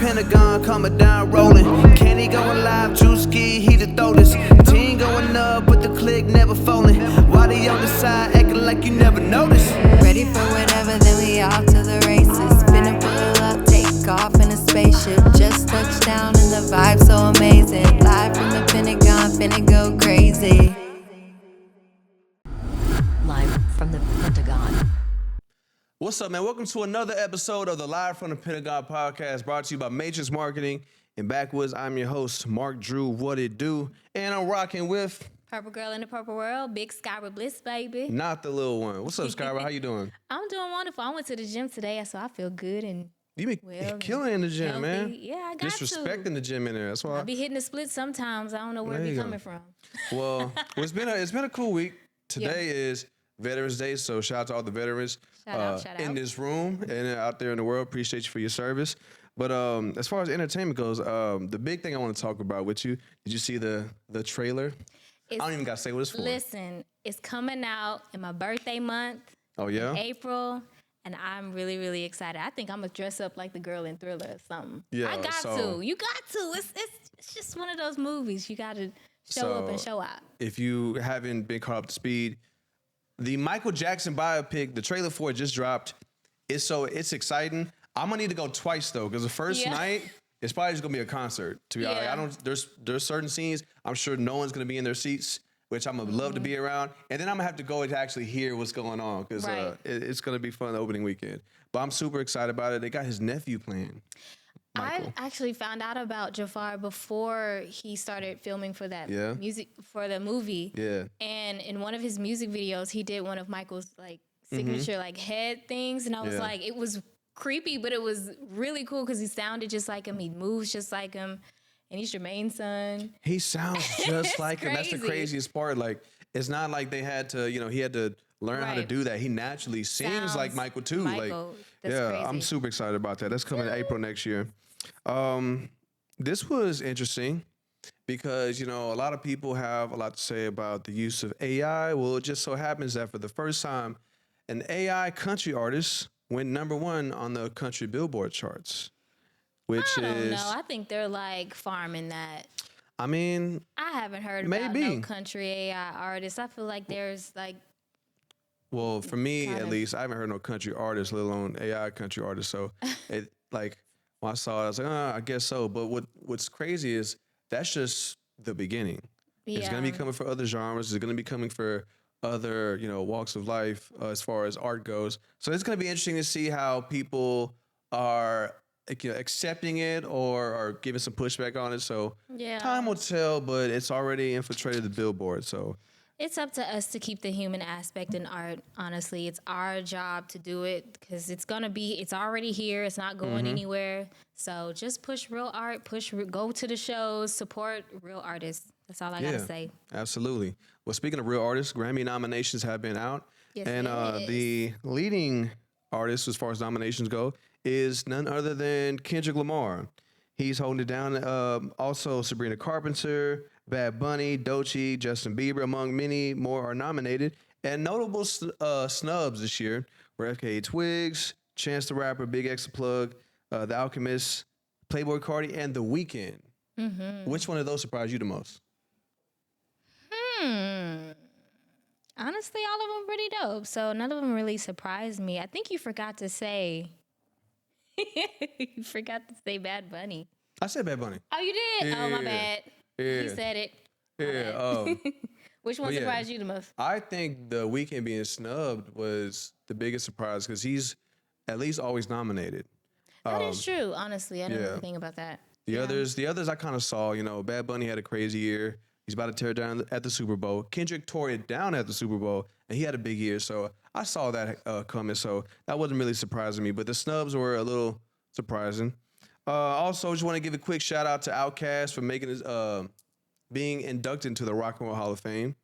Pentagon, coming down rolling. Candy going live, juice ski, he the throatest. Team going up, but the click never folding. Why they on the side, acting like you never noticed? Ready for whatever, then we off to the races. Finna pull up, take off in a spaceship. Just touched down and the vibe so amazing. Live from the Pentagon, finna go crazy. Live from the Pentagon. What's up, man? Welcome to another episode of the Live from the Pentagon Podcast, brought to you by Matrix Marketing in Backwoods. I'm your host, Mark Drew. What it do? And I'm rocking with Purple girl in the purple world, big Skyrah Bliss, baby. not the little one. What's up, Skyrah? How you doing? I'm doing wonderful. I went to the gym today, so I feel good and You be killing in the gym, healthy. man. Yeah, I got Disrespecting the gym in there. That's why. I be hitting the split sometimes. I don't know where it There be you go. coming from. Well, it's been a cool week. Today is Veterans Day, so shout out to all the veterans Shout in out. this room and out there in the world. Appreciate you for your service. But as far as entertainment goes, the big thing I want to talk about with you, did you see the trailer? I don't even got to say what it's for. Listen, it's coming out in my birthday month, Oh, yeah? in April, and I'm really, really excited. I think I'm going to dress up like the girl in Thriller or something. Yeah, I got so- to. You got to. It's just one of those movies. You got to show up and show out. If you haven't been caught up to speed, the Michael Jackson biopic, the trailer for it just dropped. It's exciting. I'm gonna need to go twice though, because the first night it's probably just gonna be a concert. To be honest, Yeah. I don't. There's certain scenes I'm sure no one's gonna be in their seats, which I'm gonna love to be around, and then I'm gonna have to go to actually hear what's going on because Right. it's gonna be fun the opening weekend. But I'm super excited about it. They got his nephew playing. Michael. I actually found out about Jafar before he started filming for that music for the movie. Yeah. And in one of his music videos, he did one of Michael's like signature like head things, and I was Yeah. like, it was creepy, but it was really cool because he sounded just like him. He moves just like him, and he's Jermaine's son. He sounds just like him. That's the crazy. craziest part. Like, it's not like they had to, he had to learn how to Right. do that. He naturally sings Sounds like Michael too. Michael. Like, That's yeah, crazy. I'm super excited about that. That's coming April next year. This was interesting because, a lot of people have a lot to say about the use of AI. Well, it just so happens that for the first time, an AI country artist went #1 on the country Billboard charts, which I don't is, know. I think they're like farming that. I mean, I haven't heard about Maybe. no country AI artists. I feel like there's like well, for me kind at of- least, I haven't heard no country artists, let alone AI country artists. So, it like when I saw it, I was like, I guess so. But what's crazy is that's just the beginning. It's gonna be coming for other genres. It's gonna be coming for other walks of life as far as art goes. So it's gonna be interesting to see how people are accepting it or are giving some pushback on it. So Yeah. time will tell. But it's already infiltrated the Billboard. So. It's up to us to keep the human aspect in art. Honestly, it's our job to do it because it's already here. It's not going anywhere. So just push real art, go to the shows, support real artists. That's all I gotta say. Absolutely. Well, speaking of real artists, Grammy nominations have been out. Yes, and yes. the leading artist, as far as nominations go, is none other than Kendrick Lamar. He's holding it down. Also, Sabrina Carpenter, Bad Bunny, Doechii, Justin Bieber, among many more are nominated. And notable snubs this year were FKA Twigs, Chance the Rapper, Big X the Plug, The Alchemist, Playboi Carti, and The Weeknd. Which one of those surprised you the most? Honestly, all of them pretty dope. So none of them really surprised me. I think you forgot to say. You forgot to say Bad Bunny. I said Bad Bunny. Oh, you did? Oh, my Yeah. bad. Yeah. He said it. My Yeah. bad. Which one But yeah. surprised you the most? I think The Weeknd being snubbed was the biggest surprise because he's at least always nominated. That is true, honestly. I didn't yeah. really think about that. The others I kind of saw, Bad Bunny had a crazy year. He's about to tear it down at the Super Bowl. Kendrick tore it down at the Super Bowl, and he had a big year. So I saw that coming. So that wasn't really surprising me. But the snubs were a little surprising. Also, just want to give a quick shout out to Outkast for making his being inducted into the Rock and Roll Hall of Fame.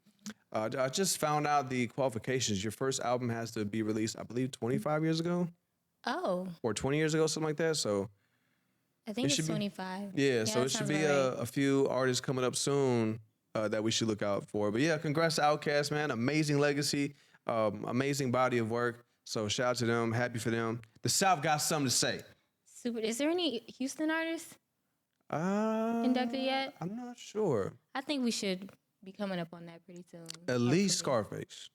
I just found out the qualifications. Your first album has to be released, I believe, 25 years ago Oh, or 20 years ago, something like that. So I think It it's should be- 25. yeah, so that it should sounds be about right. a few artists coming up soon that we should look out for. But yeah, congrats to Outkast, man. Amazing legacy, amazing body of work. So shout out to them. Happy for them. The South got something to say. Super. Is there any Houston artists inducted yet? I'm not sure. I think we should be coming up on that pretty soon. At least Scarface.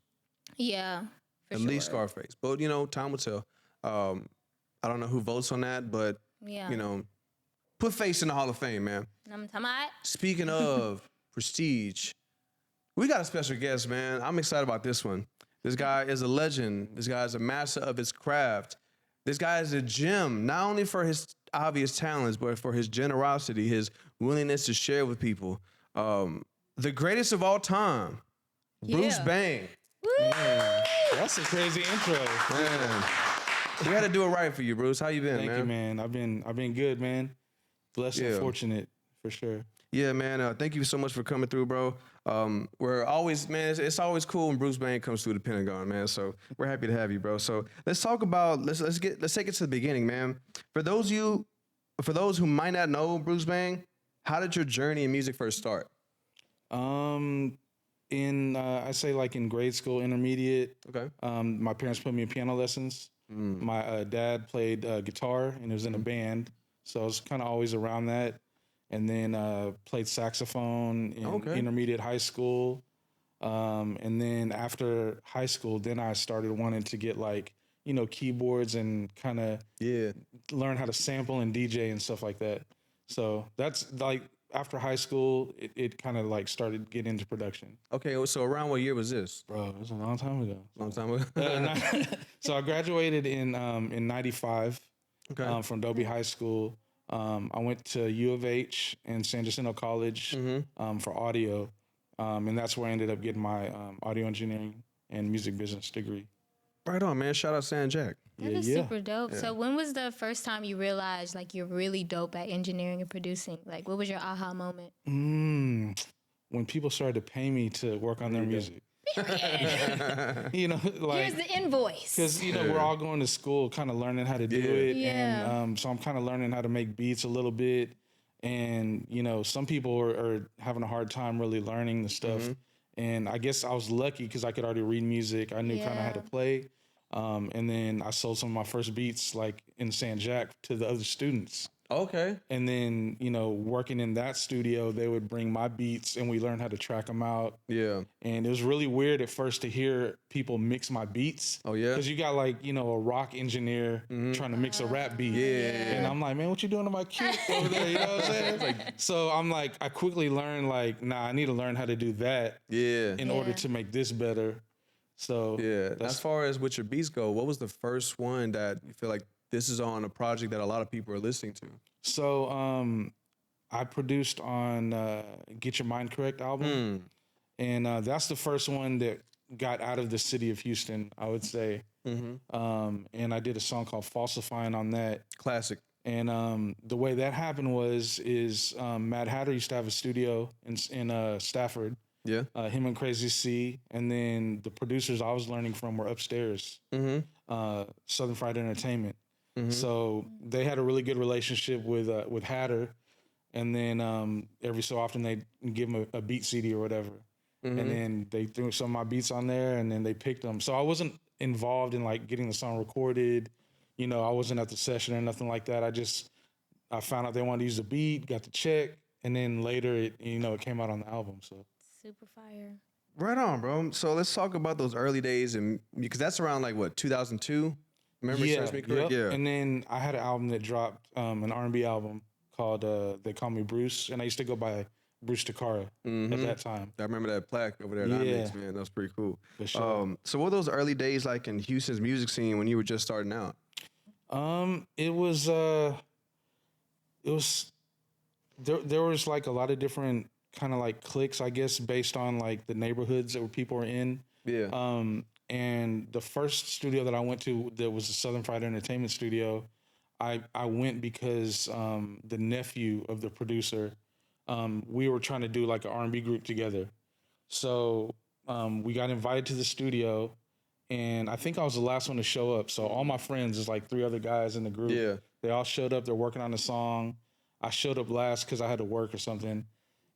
Yeah, for At sure. least Scarface. But, time will tell. I don't know who votes on that, but, Yeah. put face in the Hall of Fame, man. I'm talking about. Speaking of prestige, we got a special guest, man. I'm excited about this one. This guy is a legend. This guy is a master of his craft. This guy is a gem, not only for his obvious talents, but for his generosity, his willingness to share with people. The greatest of all time, Bruce Bang. Man, that's a crazy intro. Man, we had to do it right for you, Bruce. How you been, Thank you, man. I've been good, man. Blessed and fortunate, for sure. Yeah, man. Thank you so much for coming through, bro. We're always, man. It's always cool when Bruce Bang comes through the Pentagon, man. So we're happy to have you, bro. So let's talk about let's take it to the beginning, man. For those who might not know Bruce Bang, how did your journey in music first start? I say like in grade school, intermediate. Okay. My parents put me in piano lessons. My dad played guitar and was in a band, so I was kind of always around that. And then played saxophone in intermediate high school. And then after high school, then I started wanting to get keyboards and kind of learn how to sample and DJ and stuff like that. So that's like after high school, it kind of like started getting into production. Okay, so around what year was this? Bro, it was a long time ago. Long time ago. So I graduated in '95 from Dobie High School. I went to U of H and San Jacinto College for audio, and that's where I ended up getting my audio engineering and music business degree. Right on, man. Shout out San Jack. That is super dope. So when was the first time you realized you're really dope at engineering and producing? Like, what was your aha moment? When people started to pay me to work on their music. Here's the invoice. Because we're all going to school, kind of learning how to do it, and so I'm kind of learning how to make beats a little bit. And some people are having a hard time really learning the stuff. And I guess I was lucky because I could already read music. I knew kind of how to play. And then I sold some of my first beats in San Jack to the other students. Okay. And then, working in that studio, they would bring my beats and we learned how to track them out. Yeah. And it was really weird at first to hear people mix my beats. Oh, yeah? Because you got a rock engineer trying to mix a rap beat. Yeah. And I'm like, man, what you doing to my kid over there? You know what I'm saying? So I'm like, I quickly learned I need to learn how to do that in order to make this better. So as far as with your beats go, what was the first one that you feel like this is on a project that a lot of people are listening to? So I produced on Get Your Mind Correct album. And that's the first one that got out of the city of Houston, I would say. And I did a song called Falsifying on that. Classic. And the way that happened is Mad Hatter used to have a studio in Stafford. Yeah. Him and Crazy C. And then the producers I was learning from were upstairs. Southern Fried Entertainment. So they had a really good relationship with Hatter, and then every so often they give him a beat CD or whatever, and then they threw some of my beats on there, and then they picked them. So I wasn't involved in getting the song recorded, I wasn't at the session or nothing like that. I found out they wanted to use the beat, got the check, and then later it came out on the album. So super fire. Right on, bro. So let's talk about those early days, and because that's around 2002. Remember, serves me correct? Yeah. And then I had an album that dropped, an R&B album called They Call Me Bruce, and I used to go by Bruce Takara at that time. I remember that plaque over there. Man, that was pretty cool. For sure. So what were those early days like in Houston's music scene when you were just starting out? It was there was a lot of different kind of cliques, I guess, based on the neighborhoods that people were in. Yeah. And the first studio that I went to that was the Southern Fried Entertainment studio, I went because the nephew of the producer, we were trying to do an R&B group together. So we got invited to the studio, and I think I was the last one to show up. So all my friends, there's 3 other guys in the group. Yeah. They all showed up. They're working on the song. I showed up last because I had to work or something.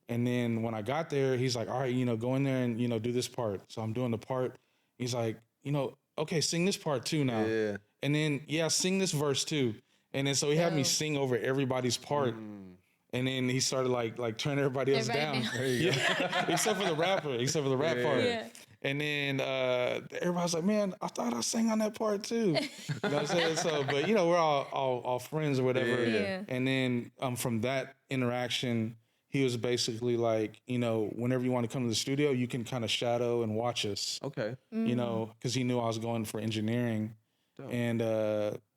And then when I got there, he's like, all right, go in there and, do this part. So I'm doing the part. He's like, okay, sing this part too now. Yeah. And then, sing this verse too. And then so he had me sing over everybodybody's part. And then he started like turning everybody else down. down. There you go. except for the rapper, except for the rap part. Yeah. And then everybody's like, man, I thought I sang on that part too. You know what I'm saying? So, but you know, we're all friends or whatever. Yeah. And then from that interaction, he was basically like, you know, whenever you want to come to the studio, you can kind of shadow and watch us. Okay. You know, because he knew I was going for engineering. Dope. And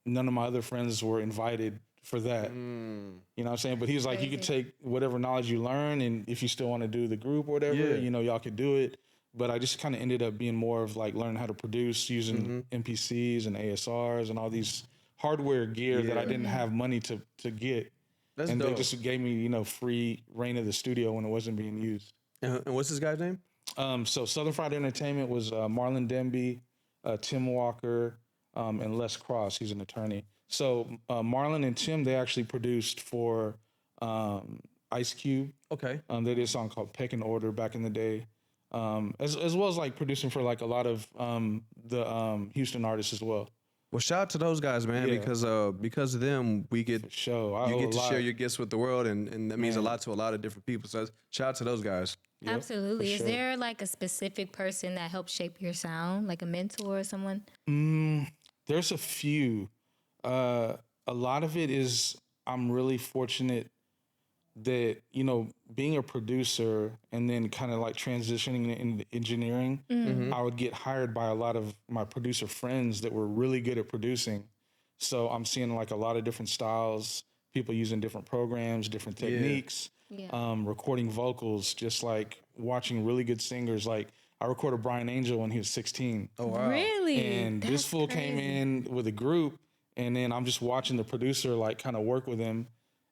none of my other friends were invited for that. You know what I'm saying? But he was like, you could take whatever knowledge you learn, and if you still want to do the group or whatever, you know, y'all could do it. But I just kind of ended up being more of like learning how to produce using MPCs and ASRs and all these hardware gear that I didn't have money to get. That's and dope. they just gave me, you know, free reign of the studio when it wasn't being used. And what's this guy's name? So Southern Fried Entertainment was Marlon Demby, Tim Walker, and Les Cross. He's an attorney. So Marlon and Tim, they actually produced for Ice Cube. Okay. They did a song called Pecking Order back in the day. As well as like producing for like a lot of the Houston artists as well. Well, shout out to those guys, man, Yeah. because of them, we get I you owe get a to lot. share your gifts with the world, and that means a lot to a lot of different people. So shout out to those guys. Yep, Absolutely. for Is sure. there like a specific person that helped shape your sound, like a mentor or someone? There's a few. A lot of it is I'm really fortunate that, you know, being a producer and then kind of like transitioning into engineering, I would get hired by a lot of my producer friends that were really good at producing. So I'm seeing like a lot of different styles, people using different programs, different techniques, recording vocals, just like watching really good singers. Like I recorded Brian Angel when he was 16. Oh wow. Really? And this That's fool came crazy. in with a group, and then I'm just watching the producer like kind of work with him,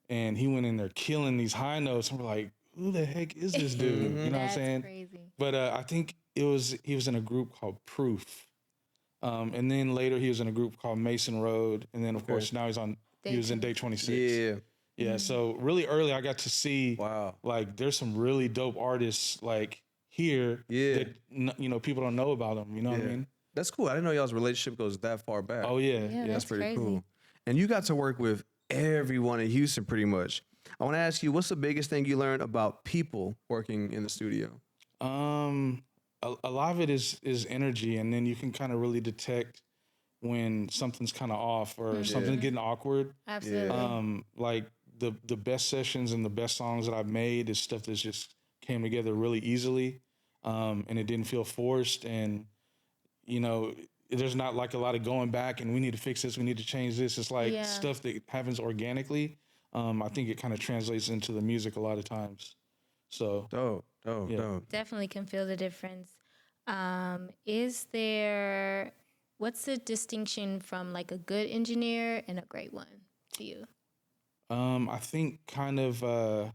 and he went in there killing these high notes, and we're like, who the heck is this dude? You know what I'm That's saying? crazy. But I think he was in a group called Proof, and then later he was in a group called Mason Road, and then of course now he was in Day 26. Yeah. Yeah. So really early, I got to see Wow. like there's some really dope artists like here that you know people don't know about them. You know what I mean? That's cool. I didn't know y'all's relationship goes that far back. Oh yeah. Yeah, That's pretty crazy. cool. And you got to work with everyone in Houston pretty much. I want to ask you, what's the biggest thing you learned about people working in the studio? A lot of it is energy, and then you can kind of really detect when something's kind of off or something's getting awkward. Absolutely. Like the best sessions and the best songs that I've made is stuff that's just came together really easily, and it didn't feel forced. And you know, there's not like a lot of going back and we need to fix this, we need to change this. It's like stuff that happens organically. I think it kind of translates into the music a lot of times. So Dope. Definitely can feel the difference. What's the distinction from like a good engineer and a great one to you? I think kind of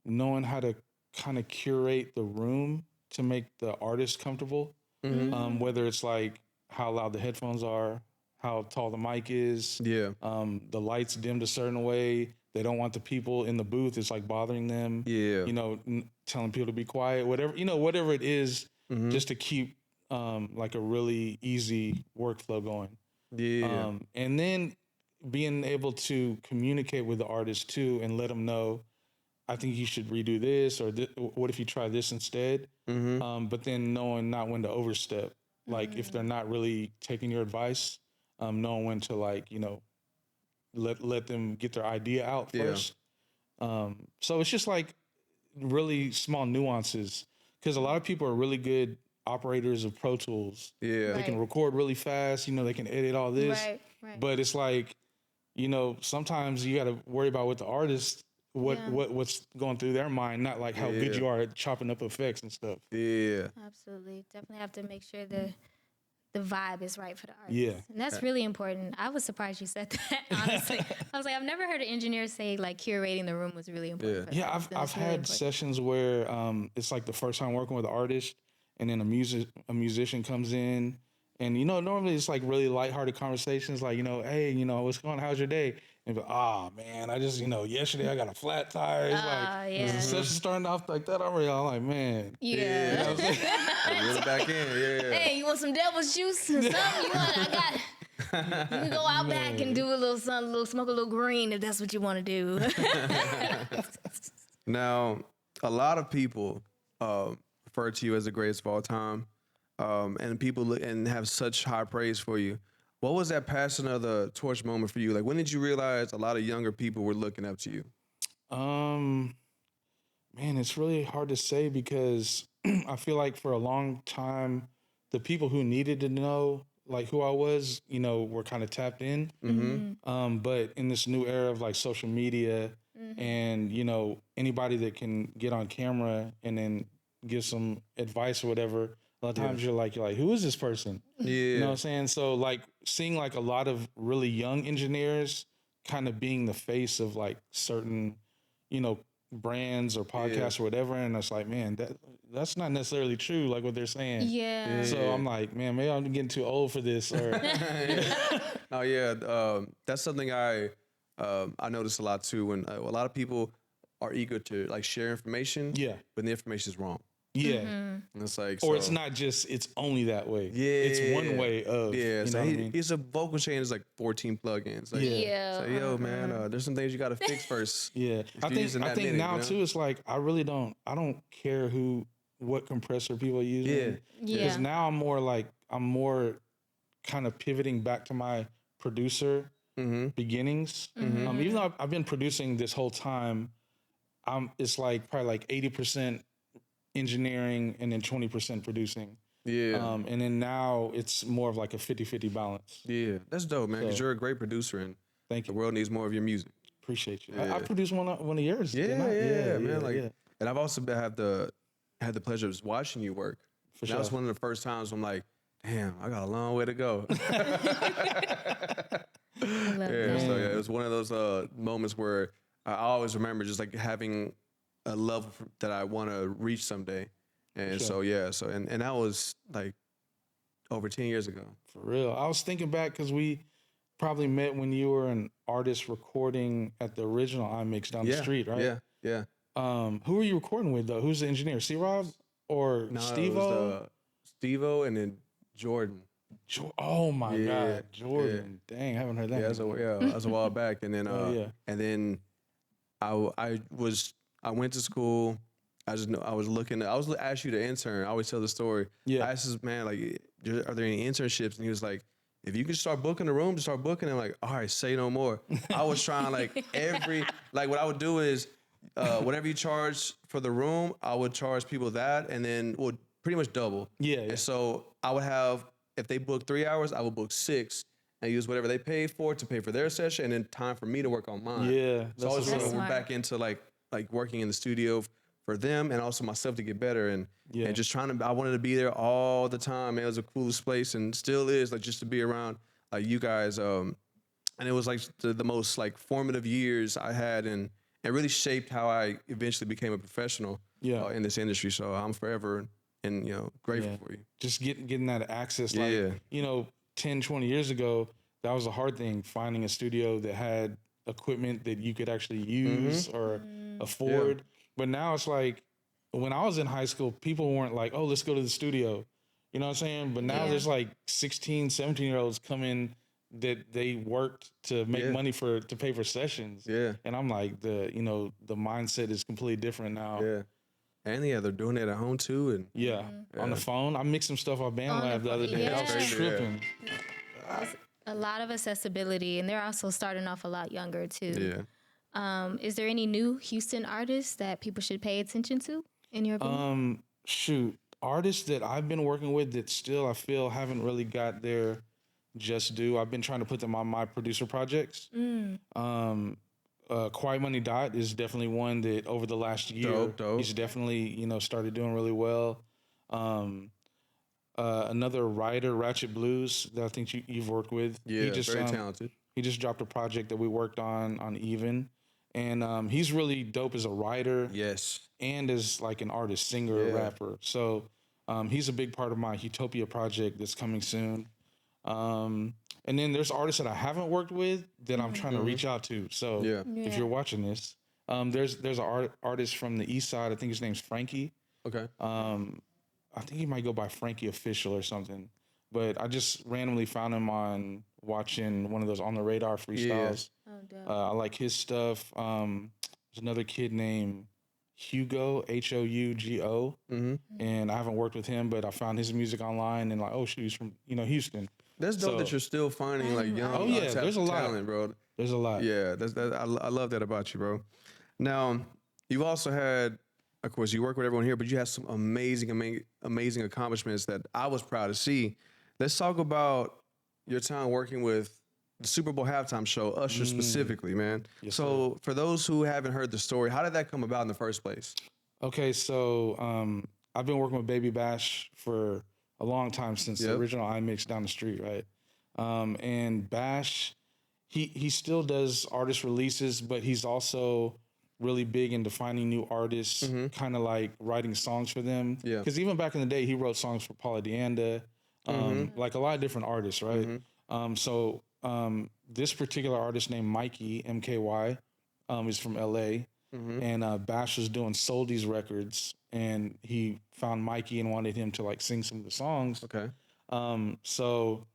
knowing how to kind of curate the room to make the artist comfortable. Whether it's like how loud the headphones are, how tall the mic is, the lights dimmed a certain way. They don't want the people in the booth. It's like bothering them. Yeah. You know, telling people to be quiet, whatever it is, just to keep like a really easy workflow going. Yeah. And then being able to communicate with the artist too and let them know, I think you should redo this, or what if you try this instead? But then knowing not when to overstep. Like if they're not really taking your advice, knowing when to like, you know, let them get their idea out first. So it's just like really small nuances, because a lot of people are really good operators of Pro Tools. Yeah. They can record really fast, you know, they can edit all this. Right. But it's like, you know, sometimes you got to worry about what the artist, what's going through their mind, not like how good you are at chopping up effects and stuff. Yeah. Absolutely. Definitely have to make sure the vibe is right for the artist. Yeah. And that's really important. I was surprised you said that, honestly. I was like, I've never heard an engineer say like curating the room was really important. For them. Yeah, I've had sessions where it's like the first time working with an artist, and then a musician comes in, and you know, normally it's like really lighthearted conversations, like, you know, hey, you know, what's going on? How's your day? And be, man, I just, you know, yesterday I got a flat tire. It's like the session starting off like that already. I'm like, man. Yeah. You know what I'm saying? Reel it back in. Yeah. Hey, you want some devil's juice or something? I can go out back and do a little sun, smoke a little green if that's what you want to do. Now, a lot of people refer to you as the greatest of all time, and people look and have such high praise for you. What was that passing of the torch moment for you? Like, when did you realize a lot of younger people were looking up to you? Man, it's really hard to say because I feel like for a long time, the people who needed to know like who I was, were kind of tapped in. Mm-hmm. But in this new era of like social media and, anybody that can get on camera and then give some advice or whatever, a lot of times you're like, who is this person? Yeah. You know what I'm saying? So like seeing like a lot of really young engineers kind of being the face of like certain, brands or podcasts or whatever. And it's like, man, that's not necessarily true, like what they're saying. Yeah. So I'm like, man, maybe I'm getting too old for this. Or Oh yeah, that's something I notice a lot too. When a lot of people are eager to like share information, but the information is wrong. Yeah. And it's like, or it's not just, it's only that way. Yeah. It's one way of, so what I mean? He's a vocal chain is like 14 plugins. Like, So yo, man, there's some things you got to fix first. Yeah. I think now too, it's like, I don't care what compressor people are using. Yeah. Because now I'm more kind of pivoting back to my producer beginnings. Even though I've been producing this whole time, it's like probably like 80% engineering and then 20% producing. Yeah. And then now it's more of like a 50-50 balance. Yeah. That's dope, man, because you're a great producer and thank you. The world needs more of your music. Appreciate you. Yeah. I produced one of yours. Yeah, didn't I? man. And I've also had the pleasure of watching you work. For That was one of the first times I'm like, damn, I got a long way to go. I love that. So it was one of those moments where I always remember just like having a level that I want to reach someday. And so and that was like over 10 years ago. For real. I was thinking back because we probably met when you were an artist recording at the original iMix down the street, right? Yeah. Who were you recording with though? Who's the engineer? C-Rob or Steve-O? Steve-O and then Jordan. Oh my God, Jordan! Dang, I haven't heard that. That was a while back, and then and then I went to school. I was asked you to intern. I always tell the story. Yeah. I asked this man like, are there any internships? And he was like, if you can start booking the room, just start booking. And I'm like, all right, say no more. I was trying what I would do is whatever you charge for the room, I would charge people that, and then would pretty much double. Yeah. And so I would have, if they booked 3 hours, I would book 6 and use whatever they paid for to pay for their session, and then time for me to work on mine. Yeah. So I was That's we're smart. back into like working in the studio for them and also myself to get better and just I wanted to be there all the time. Man, it was the coolest place and still is, like, just to be around like you guys. And it was like the most like formative years I had and really shaped how I eventually became a professional in this industry. So I'm forever and grateful for you. Just getting that access, like 10, 20 years ago, that was a hard thing, finding a studio that had equipment that you could actually use or afford. But now it's like, when I was in high school, people weren't like, oh, let's go to the studio. You know what I'm saying? But now there's like 16, 17-year-olds come in that they worked to make money to pay for sessions. Yeah. And I'm like, the mindset is completely different now. Yeah. And they're doing it at home too. And on the phone. I mixed some stuff off BandLab the other day. I was tripping. A lot of accessibility, and they're also starting off a lot younger too. Yeah. Is there any new Houston artists that people should pay attention to, in your opinion? Artists that I've been working with that still I feel haven't really got their just due. I've been trying to put them on my producer projects. Quiet Money Dot is definitely one that over the last year, dope. he's definitely, started doing really well. Another writer, Ratchet Blues, that I think you've worked with. Yeah, very talented. He just dropped a project that we worked on Even. And he's really dope as a writer. Yes. And as like an artist, singer, rapper. So he's a big part of my Utopia project that's coming soon. And then there's artists that I haven't worked with that I'm trying to reach out to. So if you're watching this, there's an artist from the East Side. I think his name's Frankie. Okay. I think he might go by Frankie Official or something. But I just randomly found him on watching one of those On the Radar freestyles. Oh, dope. I like his stuff. There's another kid named Hugo, Hougo, and I haven't worked with him, but I found his music online and like, oh shoot, he's from Houston. That's dope that you're still finding like young. Oh yeah, there's a lot, talent, bro. There's a lot. Yeah, I love that about you, bro. Now, you've also had, of course, you work with everyone here, but you have some amazing accomplishments that I was proud to see. Let's talk about your time working with the Super Bowl halftime show, Usher specifically, man. Yes, so for those who haven't heard the story, how did that come about in the first place? Okay, so I've been working with Baby Bash for a long time since the original iMix down the street, right? And Bash, he still does artist releases, but he's also really big into finding new artists, kind of like writing songs for them. Yeah. Because even back in the day, he wrote songs for Paula Deanda, like a lot of different artists, right? So this particular artist named Mikey, MKY, is from LA. And Bash was doing Soldies Records, and he found Mikey and wanted him to like sing some of the songs. Okay. So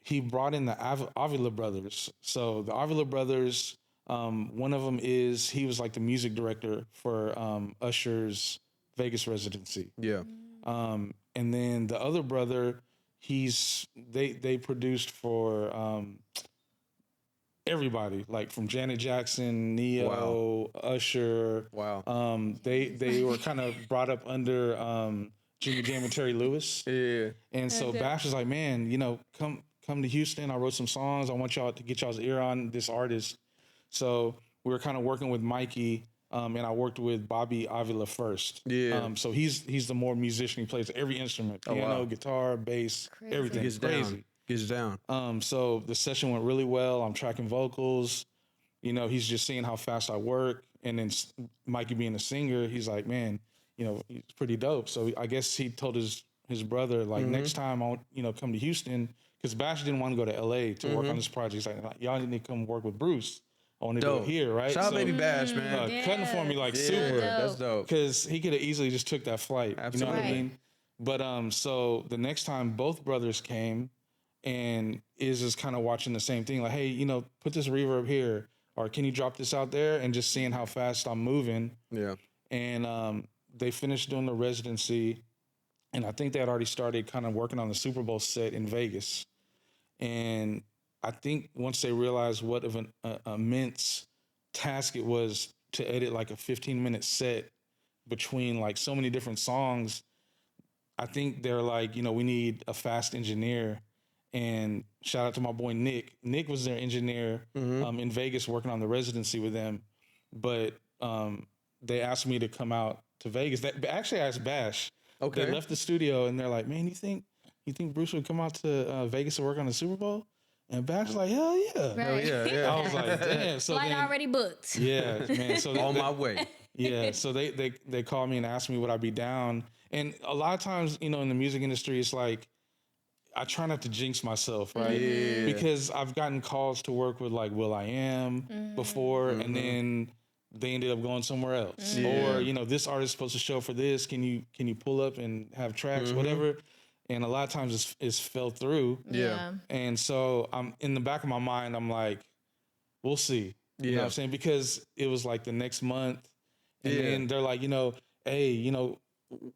he brought in the Avila brothers. So the Avila brothers, one of them he was like the music director for Usher's Vegas residency. Yeah. And then the other brother, they produced for everybody, like from Janet Jackson, Neo, Usher. Wow. They were kind of brought up under Jimmy Jam and Terry Lewis. Yeah. And so Bash was like, man, come to Houston. I wrote some songs. I want y'all to get y'all's ear on this artist. So we were kind of working with Mikey, and I worked with Bobby Avila first. Yeah. So he's the more musician. He plays every instrument: piano, guitar, bass, everything. Gets down. So the session went really well. I'm tracking vocals. He's just seeing how fast I work, and then Mikey being a singer, he's like, man, he's pretty dope. So I guess he told his brother, like, next time I'll come to Houston, because Bash didn't want to go to LA to work on this project. He's like, y'all need to come work with Bruce. I want to do it here, right? Shout out Baby Bash, man. Cutting for me like super. That's dope. Because he could have easily just took that flight. Absolutely. You know what I mean? But so the next time both brothers came, and is kind of watching the same thing, like, hey, put this reverb here, or can you drop this out there, and just seeing how fast I'm moving. Yeah. And they finished doing the residency, and I think they had already started kind of working on the Super Bowl set in Vegas. And I think once they realized what of an immense task it was to edit like a 15-minute set between like so many different songs, I think they're like, we need a fast engineer. And shout out to my boy Nick. Nick was their engineer in Vegas working on the residency with them. But they asked me to come out to Vegas. Actually, I asked Bash. Okay. They left the studio and they're like, man, you think Bruce would come out to Vegas to work on the Super Bowl? And Bash was like, hell yeah. Right. Hell yeah. I was like, damn. So Flight already booked. Yeah, man. So on my way. Yeah. So they called me and asked me would I be down. And a lot of times, in the music industry, it's like, I try not to jinx myself, right? Yeah. Because I've gotten calls to work with like will.i.am before, and then they ended up going somewhere else. Yeah. Or, this artist is supposed to show for this. Can you pull up and have tracks, whatever? And a lot of times it's fell through. Yeah. And so I'm in the back of my mind, I'm like, we'll see. You know what I'm saying? Because it was like the next month. And then they're like, hey,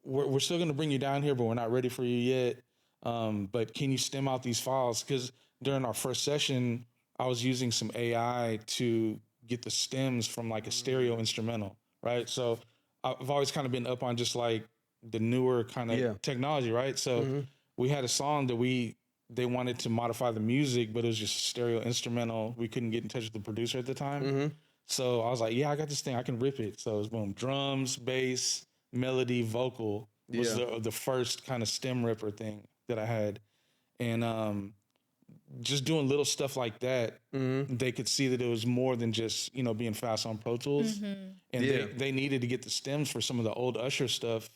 we're still going to bring you down here, but we're not ready for you yet. But can you stem out these files? Because during our first session, I was using some AI to get the stems from like a stereo instrumental, right? So I've always kind of been up on just like the newer kind of technology, right? So we had a song that they wanted to modify the music, but it was just a stereo instrumental. We couldn't get in touch with the producer at the time. So I was like, I got this thing, I can rip it. So it was boom, drums, bass, melody, vocal was the first kind of stem ripper thing that I had. And just doing little stuff like that, they could see that it was more than just, being fast on Pro Tools. And they needed to get the stems for some of the old Usher stuff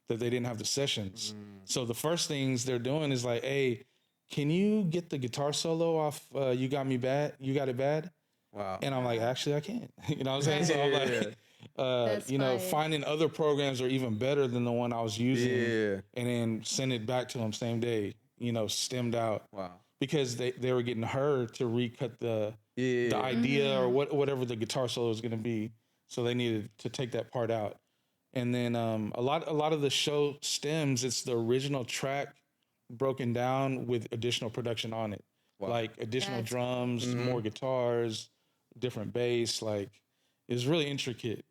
that they didn't have the sessions. So the first things they're doing is like, hey, can you get the guitar solo off You Got It Bad? Wow. And I'm like, actually, I can't. You know what I'm saying? So I'm like, finding other programs are even better than the one I was using. Yeah. And then send it back to them same day, stemmed out. Wow. because they were getting her to recut the idea or whatever the guitar solo was going to be. So they needed to take that part out. And then a lot of the show stems, it's the original track broken down with additional production on it. Wow. Like additional drums, more guitars, different bass. Like, it's really intricate.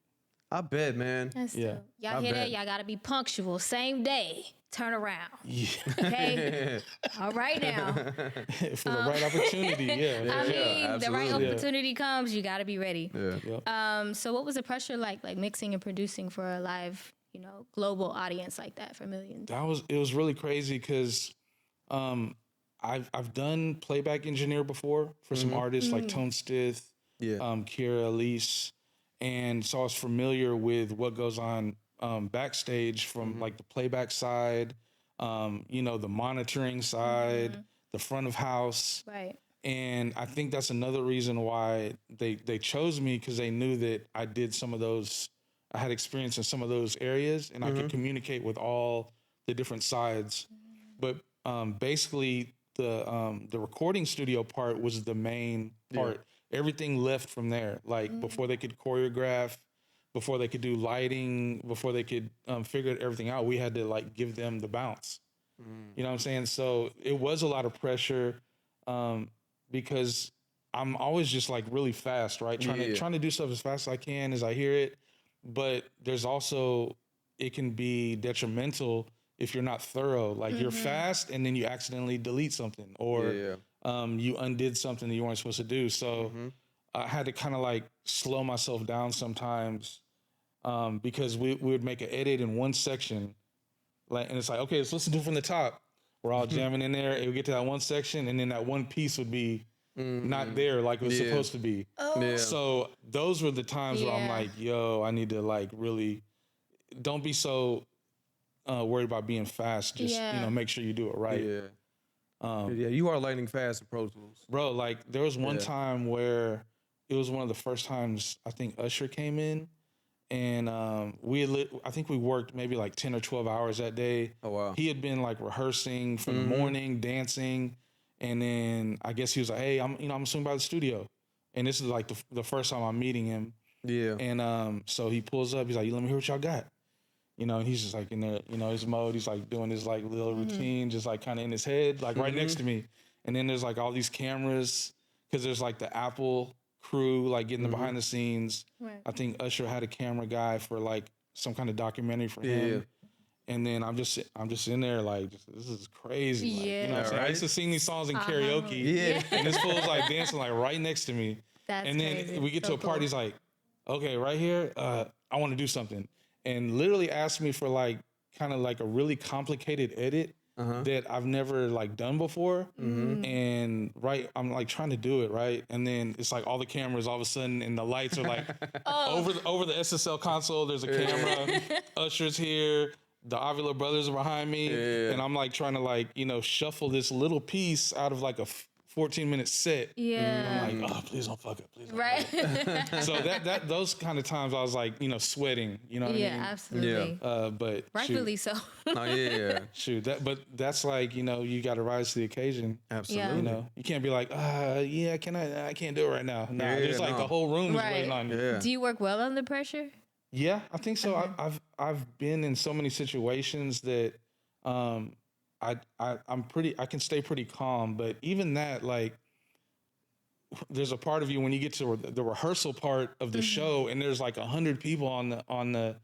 I bet, man. Y'all hear that? Y'all gotta be punctual. Same day. Turn around. Yeah. Okay. All right now. For the right opportunity, I mean, the right opportunity comes, you gotta be ready. Yeah. So what was the pressure like mixing and producing for a live, global audience like that for millions? It was really crazy because I've done playback engineer before for some artists like Tone Stith, Kira, Elise. And so I was familiar with what goes on backstage from like the playback side, the monitoring side, the front of house. Right. And I think that's another reason why they chose me, because they knew that I did some of those, I had experience in some of those areas, and I could communicate with all the different sides. But basically the recording studio part was the main part. Everything left from there. Like before they could choreograph, before they could do lighting, before they could figure everything out, we had to like give them the bounce. You know what I'm saying? So it was a lot of pressure because I'm always just like really fast, right? Trying to do stuff as fast as I can, as I hear it. But there's also, it can be detrimental if you're not thorough. Like you're fast and then you accidentally delete something, or you undid something that you weren't supposed to do. So I had to kind of like slow myself down sometimes because we would make an edit in one section, and it's like, okay, let's listen to it from the top. We're all jamming in there, and we get to that one section, and then that one piece would be not there like it was supposed to be. So those were the times where I'm like, yo, I need to like really don't be so worried about being fast. Just make sure you do it right. You are lightning fast in Pro Tools, bro. Like there was one time where it was one of the first times I think Usher came in, and I think we worked maybe like 10 or 12 hours that day. Oh wow! He had been like rehearsing from the morning, dancing, and then I guess he was like, "Hey, I'm swinging by the studio," and this is like the first time I'm meeting him. Yeah. And so he pulls up. He's like, "Let me hear what y'all got." And he's just like in there, his mode. He's like doing his like little routine, just like kind of in his head, like right next to me. And then there's like all these cameras, because there's like the Apple crew, like getting the behind the scenes. Right. I think Usher had a camera guy for like some kind of documentary for him. And then I'm just in there like, this is crazy. Like, you know what I'm saying? I used to sing these songs in karaoke. And this fool's like dancing like right next to me. And then crazy. We get to a party, he's like, okay, right here, I want to do something. And literally asked me for like kind of like a really complicated edit that I've never like done before. And I'm like trying to do it right, and then it's like all the cameras all of a sudden, and the lights are like over the SSL console. There's a camera. Usher's here. The Avila brothers are behind me, and I'm like trying to like shuffle this little piece out of like a 14-minute set. I'm like, oh, please don't fuck up. Please don't fuck up. So those kind of times I was like, sweating. You know what I mean? Yeah, absolutely. But rightfully so. Shoot, but that's like, you got to rise to the occasion. Absolutely. You can't be like, I can't do it right now. No, there's like the whole room is waiting on you. Yeah. Do you work well under pressure? Yeah, I think so. I've been in so many situations that I can stay pretty calm, but even that, like, there's a part of you when you get to the rehearsal part of the show, and there's like 100 people on the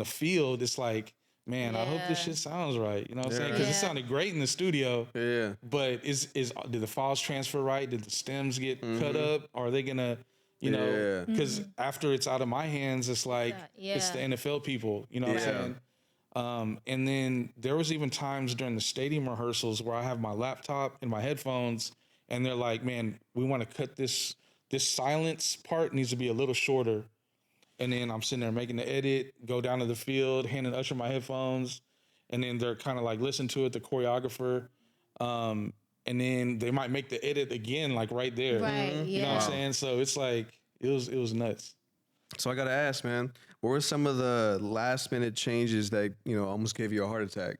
field. It's like, man, I hope this shit sounds right. You know what I'm saying? Because it sounded great in the studio. Yeah. But did the files transfer right? Did the stems get cut up? Are they gonna, because after it's out of my hands, it's like it's the NFL people. You know what I'm saying? And then there was even times during the stadium rehearsals where I have my laptop and my headphones, and they're like, man, we want to cut this silence part needs to be a little shorter. And then I'm sitting there making the edit, go down to the field, handing Usher my headphones, and then they're kind of like, listen to it, the choreographer. And then they might make the edit again, like right there. Right, You know what I'm saying? So it's like, it was nuts. So I got to ask, man, what were some of the last minute changes that, almost gave you a heart attack?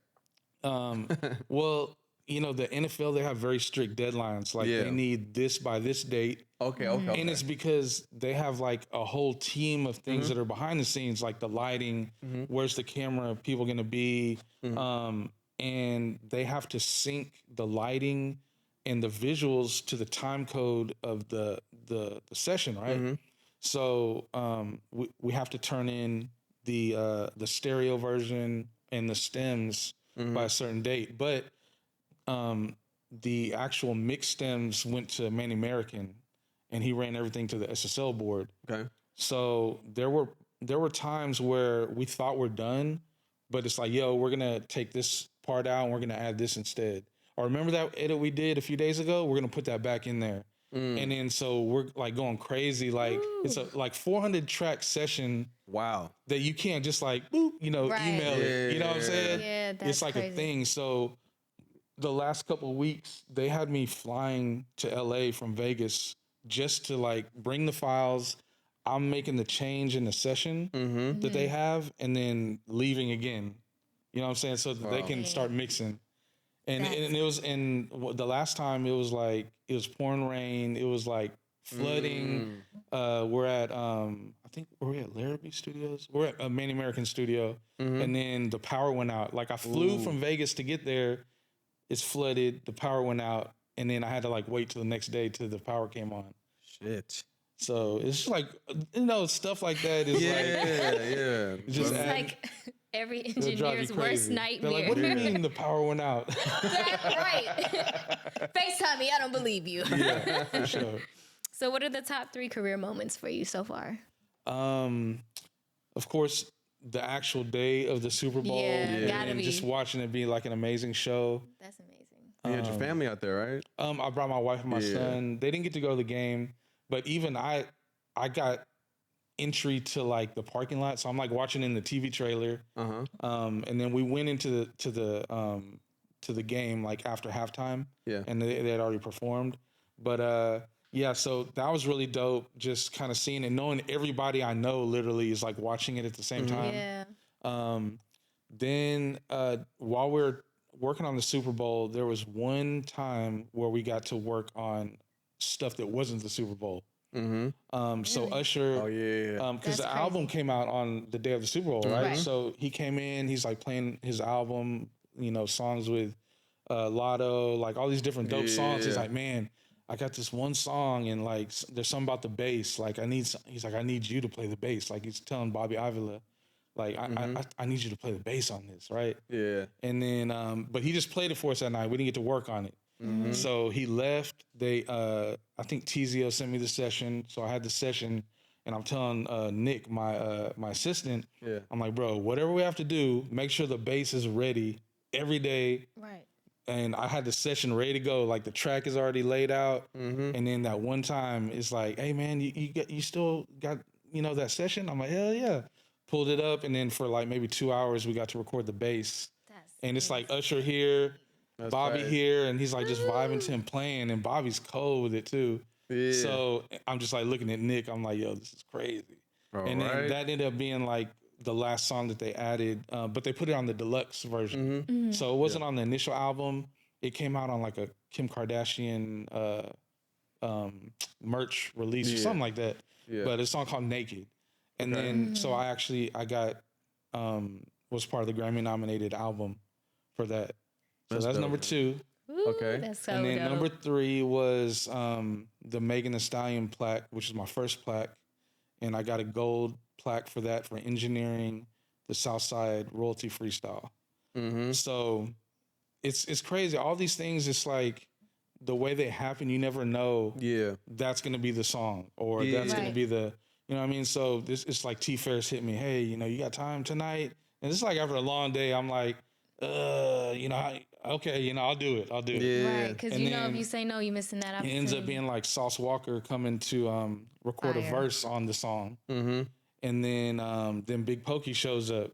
Well, you know, the NFL, they have very strict deadlines. Like they need this by this date. Okay. And it's because they have like a whole team of things that are behind the scenes, like the lighting, where's the camera, people going to be, and they have to sync the lighting and the visuals to the time code of the session, right? So we have to turn in the stereo version and the stems by a certain date, but the actual mix stems went to Manny American, and he ran everything to the SSL board. Okay. So there were times where we thought we're done, but it's like, yo, we're gonna take this part out and we're gonna add this instead. Or remember that edit we did a few days ago? We're gonna put that back in there. And then so we're like going crazy. Like it's a like 400 track session. Wow. That you can't just like boop, you know, email it. You know what I'm saying? Yeah, that's it's like crazy. a thing. So the last couple of weeks, they had me flying to LA from Vegas just to like bring the files. I'm making the change in the session that they have, and then leaving again. You know what I'm saying? So that they can start mixing. And it was in the last time, it was like it was pouring rain. It was like flooding. We're at I think we're at Larrabee Studios. We're at a Manny American studio, and then the power went out. Like I flew from Vegas to get there. It's flooded. The power went out, and then I had to like wait till the next day till the power came on. Shit. So it's just like, you know, stuff like that is like just It's like every it'll drive you engineer's worst crazy. nightmare. They're like, what do you mean the power went out? Right. FaceTime me. I don't believe you. Yeah, for sure. So what are the top 3 career moments for you so far? Of course, the actual day of the Super Bowl, gotta and be. just watching it be like an amazing show. That's amazing. You had your family out there, right? I brought my wife and my son. They didn't get to go to the game, but even I got entry to like the parking lot, so I'm like watching in the TV trailer. And then we went into the game like after halftime. And they had already performed, but so that was really dope. Just kind of seeing it, knowing everybody I know literally is like watching it at the same time. Yeah. Then while we're working on the Super Bowl, there was one time where we got to work on stuff that wasn't the Super Bowl. So Usher, because the album came out on the day of the Super Bowl, right? So he came in, he's like playing his album, you know, songs with Lotto, like all these different dope songs. He's like, man, I got this one song, and like there's something about the bass. Like he's like, I need you to play the bass. Like he's telling Bobby Avila, like I need you to play the bass on this, right? Yeah. And then, but he just played it for us that night. We didn't get to work on it. So he left. They, I think Tizio sent me the session, so I had the session, and I'm telling Nick, my assistant, I'm like, bro, whatever we have to do, make sure the bass is ready every day. Right. And I had the session ready to go. Like the track is already laid out, and then that one time it's like, hey man, you still got that session? I'm like, hell yeah. Pulled it up, and then for like maybe 2 hours we got to record the bass. And it's like Usher here. That's Bobby here, and he's like just vibing to him playing, and Bobby's cold with it too. So I'm just like looking at Nick. I'm like, yo, this is crazy. And then that ended up being like the last song that they added, but they put it on the deluxe version. So it wasn't on the initial album. It came out on like a Kim Kardashian merch release or something like that. But it's a song called Naked. And then so I got was part of the Grammy nominated album for that. So that's number 2. Ooh, that's so and then dope. number 3 was the Megan Thee Stallion plaque, which is my first plaque. And I got a gold plaque for that for engineering the Southside royalty freestyle. So it's crazy. All these things, it's like the way they happen, you never know that's going to be the song or that's going to be the, you know what I mean? So this it's like T Ferris hit me, hey, you got time tonight? And it's like after a long day, I'm like, okay, I'll do it. Right, because if you say no, you're missing that It opportunity. ends up being like Sauce Walker coming to record a verse on the song. And then Big Pokey shows up.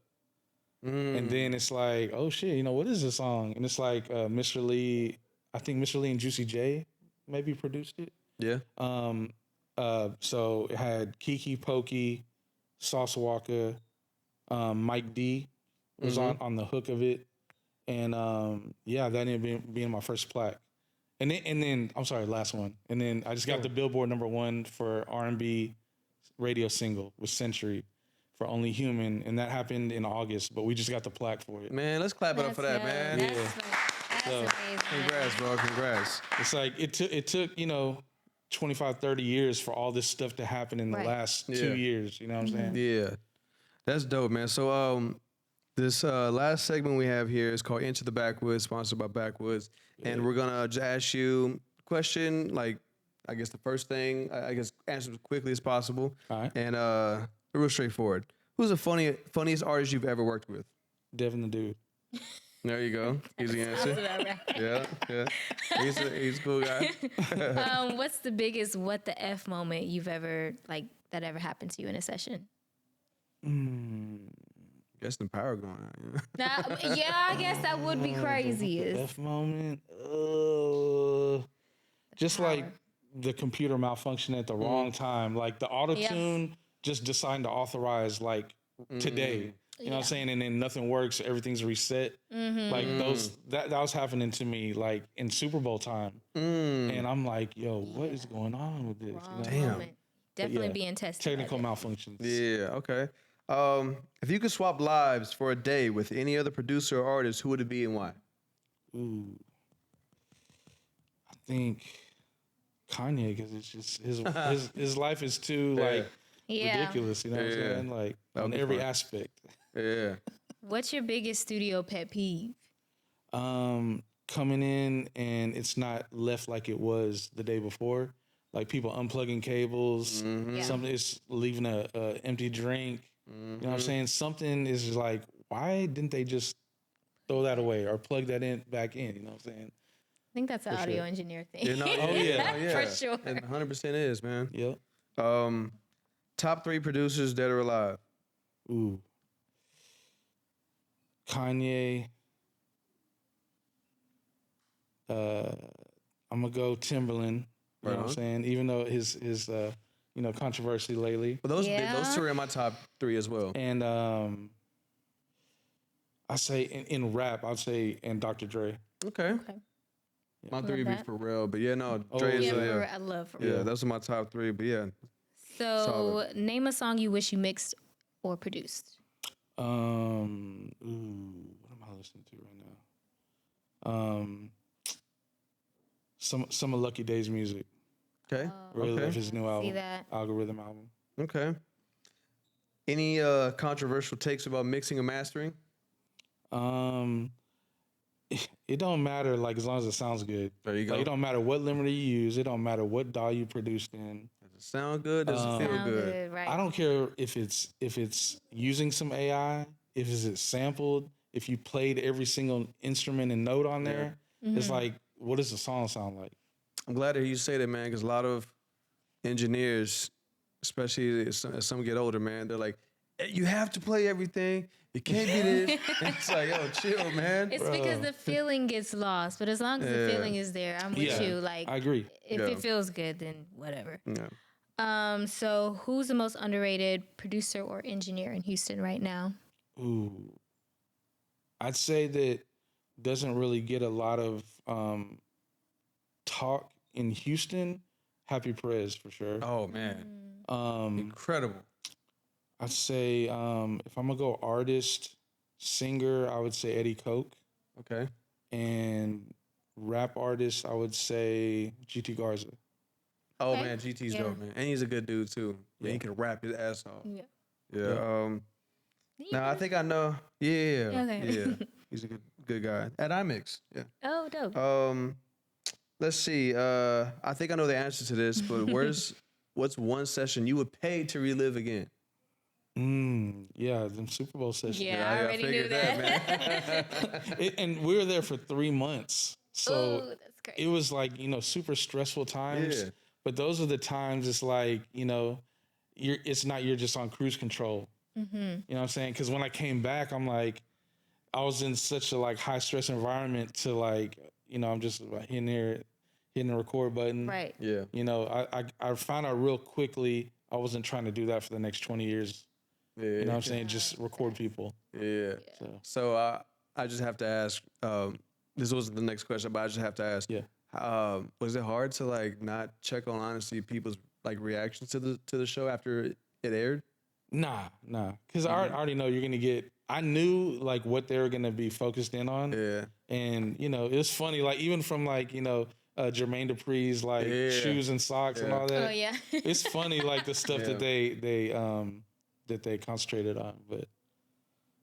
And then it's like, oh shit, what is this song? And it's like Mr. Lee, I think Mr. Lee and Juicy J maybe produced it. So it had Kiki Pokey, Sauce Walker, Mike D was on the hook of it. And that ended up being my first plaque. And then I'm sorry, last one. And then I just got the Billboard #1 for R&B radio single with Century for Only Human, and that happened in August. But we just got the plaque for it. Man, let's clap it up for that, man. That's amazing. Congrats, bro. Congrats. It's like it took 25, 30 years for all this stuff to happen in the last 2 years. You know what I'm saying? Yeah, that's dope, man. So this last segment we have here is called Into the Backwoods, sponsored by Backwoods, and we're gonna just ask you a question. Like, I guess the first thing, I guess answer as quickly as possible. All right. And real straightforward. Who's the funniest artist you've ever worked with? Devin the Dude. There you go. Easy answer. Yeah. He's a cool guy. What's the biggest what the F moment you've ever, like, that ever happened to you in a session? Guess the power going on. I guess that would be crazy. F moment. Just like the computer malfunction at the wrong time. Like the auto-tune just deciding to authorize like today. You know what I'm saying? And then nothing works. Everything's reset. Like that was happening to me like in Super Bowl time. And I'm like, yo, what is going on with this? Damn. Definitely being tested. Technical malfunctions. Yeah, okay. If you could swap lives for a day with any other producer or artist, who would it be and why? Ooh. I think Kanye, because it's just his life is too like ridiculous, you know what I'm saying? Like on every aspect. Yeah. What's your biggest studio pet peeve? Coming in and it's not left like it was the day before. Like people unplugging cables, something is leaving a empty drink. You know what I'm saying? Something is like, why didn't they just throw that away or plug that in back in? You know what I'm saying? I think that's an audio engineer thing. You know, For sure. It 100% is, man. Yep. Top 3 producers dead or alive. Ooh. Kanye. I'm gonna go Timberland. You know what I'm saying? Even though his controversy lately. But those 2 are in my top 3 as well. And I say in rap, I'd say and Dr. Dre. Okay. My 3 would be Pharrell, but Dre is I love Pharrell. Yeah, those are my top 3, but yeah. So solid. Name a song you wish you mixed or produced. What am I listening to right now? Some of Lucky Day's music. Okay. Really love his new album. See that. Algorithm album. Okay. Any controversial takes about mixing and mastering? It don't matter, like, as long as it sounds good. There you go. Like, it don't matter what limiter you use. It don't matter what DAW you produced in. Does it sound good? Does it feel good? Right. I don't care if it's using some AI, if it's sampled, if you played every single instrument and note on there. It's like, what does the song sound like? I'm glad to hear you say that, man, because a lot of engineers, especially as some get older, man, they're like, you have to play everything. It can't be this. And it's like, yo, chill, man. It's because the feeling gets lost, but as long as the feeling is there, I'm with you. Like, I agree. If it feels good, then whatever. Yeah. So who's the most underrated producer or engineer in Houston right now? Ooh. I'd say that doesn't really get a lot of talk in Houston. Happy Perez, for sure. Oh, man. Incredible. I'd say if I'm going to go artist, singer, I would say Eddie Coke. Okay. And rap artist, I would say GT Garza. Oh, man, GT's dope, man. And he's a good dude, too. Yeah, he can rap his ass off. Yeah. Now, I think I know. Yeah. Okay. Yeah. He's a good guy. At iMix. Yeah. Oh, dope. Let's see. I think I know the answer to this, but what's one session you would pay to relive again? Yeah, them Super Bowl sessions. Yeah, I already knew that. Man. And we were there for 3 months. So that's great. it was like, super stressful times. Yeah. But those are the times it's like, it's not you're just on cruise control. You know what I'm saying? Because when I came back, I'm like, I was in such a like high stress environment to like, I'm just hitting the record button. Right. Yeah. I found out real quickly I wasn't trying to do that for the next 20 years. Yeah. You know what I'm saying? Just record people. Yeah. So I I just have to ask. This wasn't the next question, but I just have to ask. Yeah. Was it hard to like not check online and see people's like reactions to the show after it aired? Nah, because I already know you're gonna get. I knew like what they were gonna be focused in on. Yeah. And it was funny, like even from like Jermaine Dupri's like shoes and socks and all that. Oh yeah. It's funny like the stuff that they concentrated on, but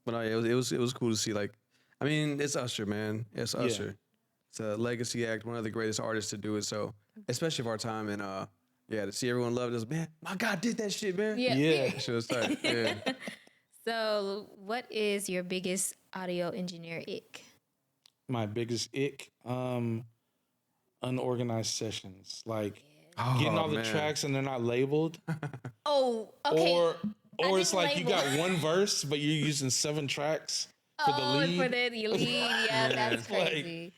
no, it was cool to see. Like, I mean, it's Usher, man. It's Usher. It's a legacy act, one of the greatest artists to do it. So, especially of our time, and to see everyone love this, man. My God, did that shit, man. yeah. Shit was tight. Yeah. So, what is your biggest audio engineer ick? My biggest ick, unorganized sessions, like getting all the tracks and they're not labeled. Oh, okay. Or it's didn't like you label. got one verse, but you're using 7 tracks for the lead. For the lead. Yeah, that's Like, crazy.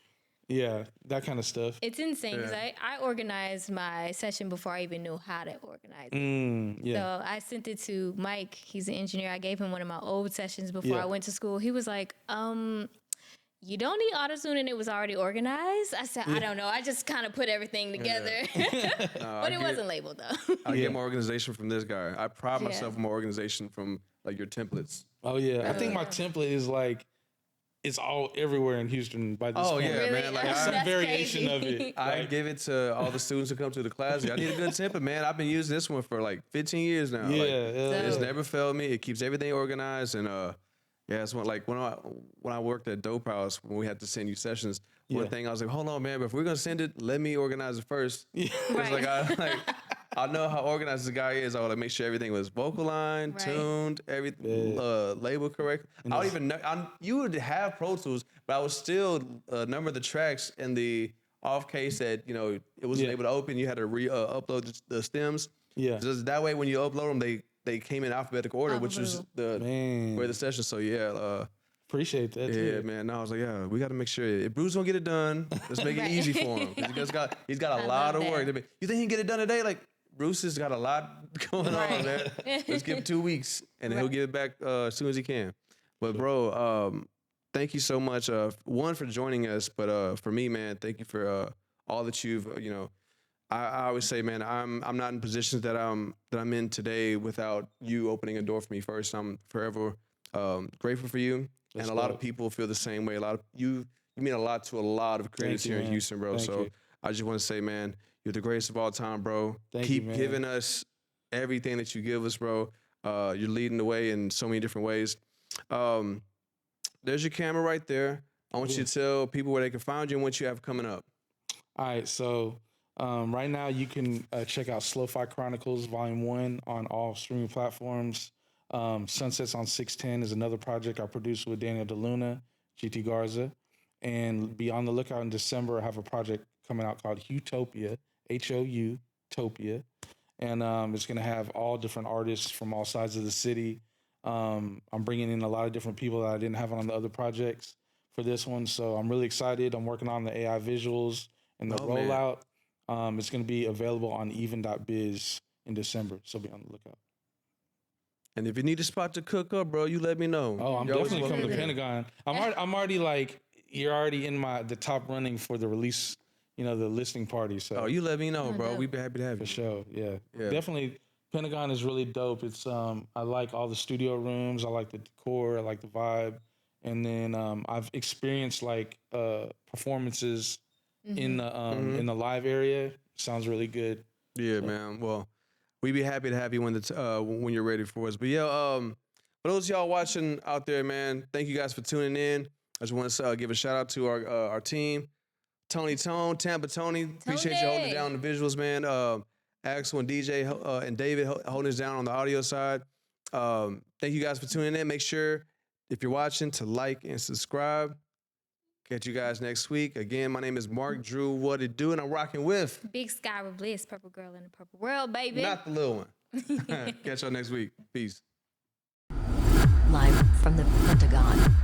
Yeah, that kind of stuff. It's insane because I organized my session before I even knew how to organize it. Yeah. So I sent it to Mike. He's an engineer. I gave him one of my old sessions before I went to school. He was like, you don't need AutoTune, and it was already organized. I said, I don't know. I just kind of put everything together. But it wasn't labeled, though. I get more organization from this guy. I pride myself on more organization from like your templates. Oh, yeah. I think my template is like, it's all everywhere in Houston by this point. Really? Man. Like, Some That's variation crazy. of it. I give it to all the students who come to the class. I need a good template, man. I've been using this one for like 15 years now. Yeah, Like, yeah. it's never failed me. It keeps everything organized, and it's one like when I worked at Dope House, when we had to send you sessions, one thing I was like, hold on, man, but if we're gonna send it, let me organize it first. It's like I know how organized the guy is. I would make sure everything was vocal line, tuned, everything labeled correct. I don't even know. You would have Pro Tools, but I would still number the tracks in the off case that it wasn't able to open. You had to upload the stems. Yeah. Just that way, when you upload them, they came in alphabetical order, which was where the session. So Appreciate that. yeah, too. man. No, I was like, we got to make sure if Bruce don't get it done, let's make it easy for him. He's got a lot of work. You think he can get it done today? Like, Bruce has got a lot going on, man. Let's give him 2 weeks, and he'll get it back as soon as he can. But, bro, thank you so much. One, for joining us, but for me, man, thank you for all that you've, I always say, man, I'm not in positions that I'm in today without you opening a door for me first. I'm forever grateful for you, and a lot of people feel the same way. You mean a lot to a lot of creators here in Houston, bro. So I just want to say, man, you're the greatest of all time, bro. Keep giving us everything that you give us, bro. You're leading the way in so many different ways. There's your camera right there. I want you to tell people where they can find you and what you have coming up. All right, so right now you can check out Slow-Fi Chronicles Volume 1 on all streaming platforms. Sunsets on 610 is another project I produced with Daniel DeLuna, GT Garza. And be on the lookout in December. I have a project coming out called Utopia, H-O-U-Topia. And it's going to have all different artists from all sides of the city. I'm bringing in a lot of different people that I didn't have on the other projects for this one. So I'm really excited. I'm working on the AI visuals and the rollout. It's going to be available on even.biz in December. So be on the lookout. And if you need a spot to cook up, bro, you let me know. Oh, I'm You're definitely always coming to welcome. Pentagon. I'm already like, you're already in the top running for the release, the listening party. So You let me know, bro. We'd be happy to have you. for sure. Yeah. Definitely. Pentagon is really dope. It's I like all the studio rooms. I like the decor. I like the vibe. And then I've experienced like performances in the live area. Sounds really good. Yeah, man. Well, we'd be happy to have you when you're ready for us. But for those of y'all watching out there, man, thank you guys for tuning in. I just want to give a shout out to our team, Tampa Tony. Appreciate you holding down the visuals, man. Axel and DJ and David holding us down on the audio side. Thank you guys for tuning in. Make sure, if you're watching, to like and subscribe. Catch you guys next week. Again, my name is Mark Drew. What it do? And I'm rocking with Big Skyrah Bliss, Purple Girl in the Purple World, baby. not the little one. Catch y'all next week. Peace. Live from the Pentagon.